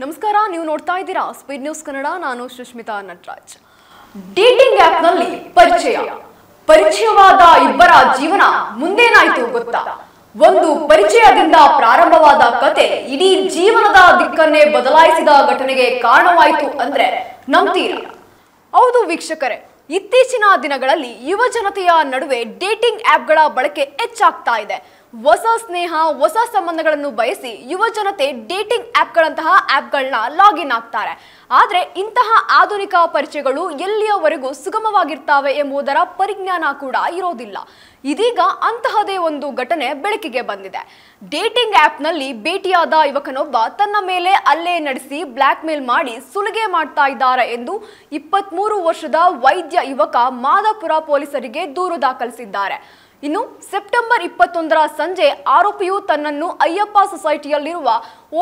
ನಮಸ್ಕಾರ, ನೀವು ನೋಡ್ತಾ ಇದ್ದೀರಾ ಸ್ಪೀಡ್ ನ್ಯೂಸ್ ಕನ್ನಡ. ನಾನು ಸುಷ್ಮಿತಾ ನಟರಾಜ್. ಡೇಟಿಂಗ್ ಆಪ್ ನಲ್ಲಿ ಪರಿಚಯವಾದ ಇಬ್ಬರ ಜೀವನ ಮುಂದೇನಾಯ್ತು ಗೊತ್ತಾ? ಒಂದು ಪರಿಚಯದಿಂದ ಪ್ರಾರಂಭವಾದ ಕತೆ ಇಡೀ ಜೀವನದ ದಿಕ್ಕನ್ನೇ ಬದಲಾಯಿಸಿದ ಘಟನೆಗೆ ಕಾರಣವಾಯಿತು ಅಂದ್ರೆ ನಂಬ್ತೀರಾ? ಹೌದು ವೀಕ್ಷಕರೇ, ಇತ್ತೀಚಿನ ದಿನಗಳಲ್ಲಿ ಯುವ ಜನತೆಯ ನಡುವೆ ಡೇಟಿಂಗ್ ಆಪ್ಗಳ ಬಳಕೆ ಹೆಚ್ಚಾಗ್ತಾ ಇದೆ. ಹೊಸ ಸ್ನೇಹ, ಹೊಸ ಸಂಬಂಧಗಳನ್ನು ಬಯಸಿ ಯುವ ಜನತೆ ಡೇಟಿಂಗ್ ಆಪ್ಗಳಂತಹ ಆಪ್ಗಳನ್ನ ಲಾಗಿನ್ ಆಗ್ತಾರೆ. ಆದ್ರೆ ಇಂತಹ ಆಧುನಿಕ ಪರಿಚಯಗಳು ಎಲ್ಲಿಯವರೆಗೂ ಸುಗಮವಾಗಿರ್ತಾವೆ ಎಂಬುದರ ಪರಿಜ್ಞಾನ ಕೂಡ ಇರೋದಿಲ್ಲ. ಇದೀಗ ಅಂತಹದೇ ಒಂದು ಘಟನೆ ಬೆಳಕಿಗೆ ಬಂದಿದೆ. ಡೇಟಿಂಗ್ ಆಪ್ನಲ್ಲಿ ಭೇಟಿಯಾದ ಯುವಕನೊಬ್ಬ ತನ್ನ ಮೇಲೆ ಹಲ್ಲೆ ನಡೆಸಿ ಬ್ಲ್ಯಾಕ್ ಮೇಲ್ ಮಾಡಿ ಸುಲಿಗೆ ಮಾಡ್ತಾ ಇದ್ದಾರೆ ಎಂದು 23 ವರ್ಷದ ವೈದ್ಯ ಯುವಕ ಮಾದಾಪುರ ಪೊಲೀಸರಿಗೆ ದೂರು ದಾಖಲಿಸಿದ್ದಾರೆ. ಇನ್ನು ಸೆಪ್ಟೆಂಬರ್ 21ರ ಸಂಜೆ ಆರೋಪಿಯು ತನ್ನನ್ನು ಅಯ್ಯಪ್ಪ ಸೊಸೈಟಿಯಲ್ಲಿರುವ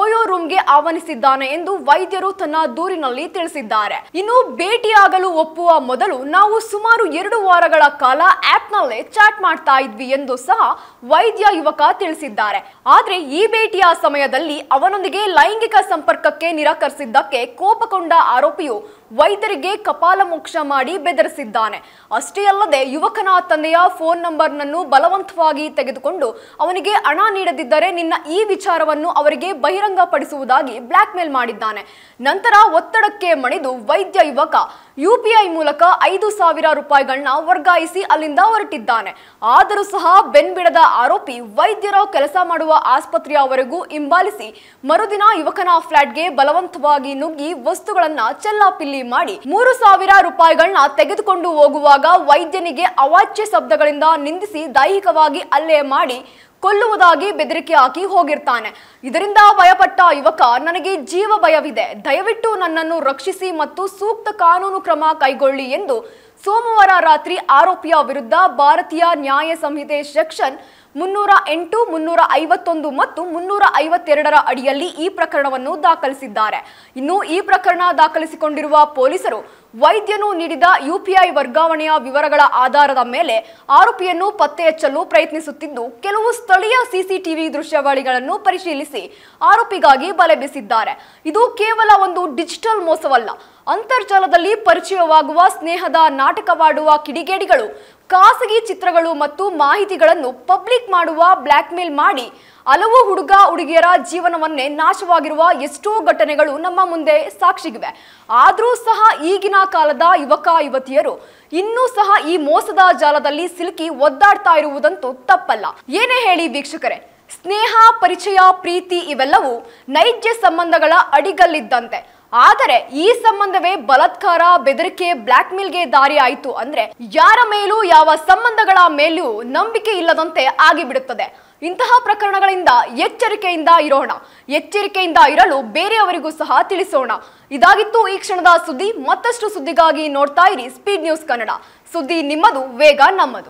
ಓಯೋ ರೂಮ್ಗೆ ಆಹ್ವಾನಿಸಿದ್ದಾನೆ ಎಂದು ವೈದ್ಯರು ತನ್ನ ದೂರಿನಲ್ಲಿ ತಿಳಿಸಿದ್ದಾರೆ. ಇನ್ನು ಭೇಟಿಯಾಗಲು ಒಪ್ಪುವ ಮೊದಲು ನಾವು ಸುಮಾರು 2 ವಾರಗಳ ಕಾಲ ಆಪ್ನಲ್ಲೇ ಚಾಟ್ ಮಾಡ್ತಾ ಇದ್ವಿ ಎಂದು ಸಹ ವೈದ್ಯ ಯುವಕ ತಿಳಿಸಿದ್ದಾರೆ. ಆದ್ರೆ ಈ ಭೇಟಿಯ ಸಮಯದಲ್ಲಿ ಅವನೊಂದಿಗೆ ಲೈಂಗಿಕ ಸಂಪರ್ಕಕ್ಕೆ ನಿರಾಕರಿಸಿದ್ದಕ್ಕೆ ಕೋಪಗೊಂಡ ಆರೋಪಿಯು ವೈದ್ಯರಿಗೆ ಕಪಾಲಮೋಕ್ಷ ಮಾಡಿ ಬೆದರಿಸಿದ್ದಾನೆ. ಅಷ್ಟೇ ಅಲ್ಲದೆ ಯುವಕನ ತಂದೆಯ ಫೋನ್ ನಂಬರ್ನನ್ನು ಬಲವಂತವಾಗಿ ತೆಗೆದುಕೊಂಡು ಅವನಿಗೆ ಹಣ ನೀಡದಿದ್ದರೆ ನಿನ್ನ ಈ ವಿಚಾರವನ್ನು ಅವರಿಗೆ ಬಹಿರಂಗಪಡಿಸುವುದಾಗಿ ಬ್ಲ್ಯಾಕ್ ಮೇಲ್ ಮಾಡಿದ್ದಾನೆ. ನಂತರ ಒತ್ತಡಕ್ಕೆ ಮಣಿದು ವೈದ್ಯ ಯುವಕ UPI ಮೂಲಕ 5,000 ರೂಪಾಯಿಗಳನ್ನ ವರ್ಗಾಯಿಸಿ ಅಲ್ಲಿಂದ ಹೊರಟಿದ್ದಾನೆ. ಆದರೂ ಸಹ ಬೆನ್ಬಿಡದ ಆರೋಪಿ ವೈದ್ಯರ ಕೆಲಸ ಮಾಡುವ ಆಸ್ಪತ್ರೆಯವರೆಗೂ ಹಿಂಬಾಲಿಸಿ ಮರುದಿನ ಯುವಕನ ಫ್ಲಾಟ್ಗೆ ಬಲವಂತವಾಗಿ ನುಗ್ಗಿ ವಸ್ತುಗಳನ್ನ ಚೆಲ್ಲಾಪಿಲ್ಲಿ ಮಾಡಿ 3,000 ರೂಪಾಯಿಗಳನ್ನ ತೆಗೆದುಕೊಂಡು ಹೋಗುವಾಗ ವೈದ್ಯನಿಗೆ ಅವಾಚ್ಯ ಶಬ್ದಗಳಿಂದ ನಿಂದಿಸಿ ದೈಹಿಕವಾಗಿ ಹಲ್ಲೆ ಮಾಡಿ ಕೊಲ್ಲುವುದಾಗಿ ಬೆದರಿಕೆ ಹಾಕಿ ಹೋಗಿರ್ತಾನೆ. ಇದರಿಂದ ಭಯಪಟ್ಟ ಯುವಕ, ನನಗೆ ಜೀವ ಭಯವಿದೆ, ದಯವಿಟ್ಟು ನನ್ನನ್ನು ರಕ್ಷಿಸಿ ಮತ್ತು ಸೂಕ್ತ ಕಾನೂನು ಕ್ರಮ ಕೈಗೊಳ್ಳಿ ಎಂದು ಸೋಮವಾರ ರಾತ್ರಿ ಆರೋಪಿಯ ವಿರುದ್ಧ ಭಾರತೀಯ ನ್ಯಾಯ ಸಂಹಿತೆ ಸೆಕ್ಷನ್ 308, 351 ಮತ್ತು 352ರ ಅಡಿಯಲ್ಲಿ ಈ ಪ್ರಕರಣವನ್ನು ದಾಖಲಿಸಿದ್ದಾರೆ. ಇನ್ನು ಈ ಪ್ರಕರಣ ದಾಖಲಿಸಿಕೊಂಡಿರುವ ಪೊಲೀಸರು ವೈದ್ಯನು ನೀಡಿದ UPI ವರ್ಗಾವಣೆಯ ವಿವರಗಳ ಆಧಾರದ ಮೇಲೆ ಆರೋಪಿಯನ್ನು ಪತ್ತೆ ಹಚ್ಚಲು ಪ್ರಯತ್ನಿಸುತ್ತಿದ್ದು, ಕೆಲವು ಸ್ಥಳೀಯ CCTV ದೃಶ್ಯಾವಳಿಗಳನ್ನು ಪರಿಶೀಲಿಸಿ ಆರೋಪಿಗಾಗಿ ಬಲೆ ಬೀಸಿದ್ದಾರೆ. ಇದು ಕೇವಲ ಒಂದು ಡಿಜಿಟಲ್ ಮೋಸವಲ್ಲ. ಅಂತರ್ಜಾಲದಲ್ಲಿ ಪರಿಚಯವಾಗುವ ಸ್ನೇಹದ ನಾಟಕವಾಡುವ ಕಿಡಿಗೇಡಿಗಳು ಖಾಸಗಿ ಚಿತ್ರಗಳು ಮತ್ತು ಮಾಹಿತಿಗಳನ್ನು ಪಬ್ಲಿಕ್ ಮಾಡುವ ಬ್ಲ್ಯಾಕ್ ಮೇಲ್ ಮಾಡಿ ಹಲವು ಹುಡುಗ ಹುಡುಗಿಯರ ಜೀವನವನ್ನೇ ನಾಶವಾಗಿರುವ ಎಷ್ಟೋ ಘಟನೆಗಳು ನಮ್ಮ ಮುಂದೆ ಸಾಕ್ಷಿಗಿವೆ. ಆದರೂ ಸಹ ಈಗಿನ ಕಾಲದ ಯುವಕ ಯುವತಿಯರು ಇನ್ನೂ ಸಹ ಈ ಮೋಸದ ಜಾಲದಲ್ಲಿ ಸಿಲುಕಿ ಒದ್ದಾಡ್ತಾ ಇರುವುದಂತೂ ತಪ್ಪಲ್ಲ. ಏನೇ ಹೇಳಿ ವೀಕ್ಷಕರೇ, ಸ್ನೇಹ, ಪರಿಚಯ, ಪ್ರೀತಿ ಇವೆಲ್ಲವೂ ನೈಜ ಸಂಬಂಧಗಳ ಅಡಿಗಲ್ಲಿದ್ದಂತೆ. ಆದರೆ ಈ ಸಂಬಂಧವೇ ಬಲಾತ್ಕಾರ, ಬೆದರಿಕೆ, ಬ್ಲ್ಯಾಕ್ ಮೇಲ್ಗೆ ದಾರಿ ಆಯಿತು ಅಂದ್ರೆ ಯಾರ ಮೇಲೂ, ಯಾವ ಸಂಬಂಧಗಳ ಮೇಲೂ ನಂಬಿಕೆ ಇಲ್ಲದಂತೆ ಆಗಿಬಿಡುತ್ತದೆ. ಇಂತಹ ಪ್ರಕರಣಗಳಿಂದ ಎಚ್ಚರಿಕೆಯಿಂದ ಇರೋಣ. ಎಚ್ಚರಿಕೆಯಿಂದ ಇರಲು ಬೇರೆಯವರಿಗೂ ಸಹ ತಿಳಿಸೋಣ. ಇದಾಗಿತ್ತು ಈ ಕ್ಷಣದ ಸುದ್ದಿ. ಮತ್ತಷ್ಟು ಸುದ್ದಿಗಾಗಿ ನೋಡ್ತಾ ಇರಿ ಸ್ಪೀಡ್ ನ್ಯೂಸ್ ಕನ್ನಡ. ಸುದ್ದಿ ನಿಮ್ಮದು, ವೇಗ ನಮ್ಮದು.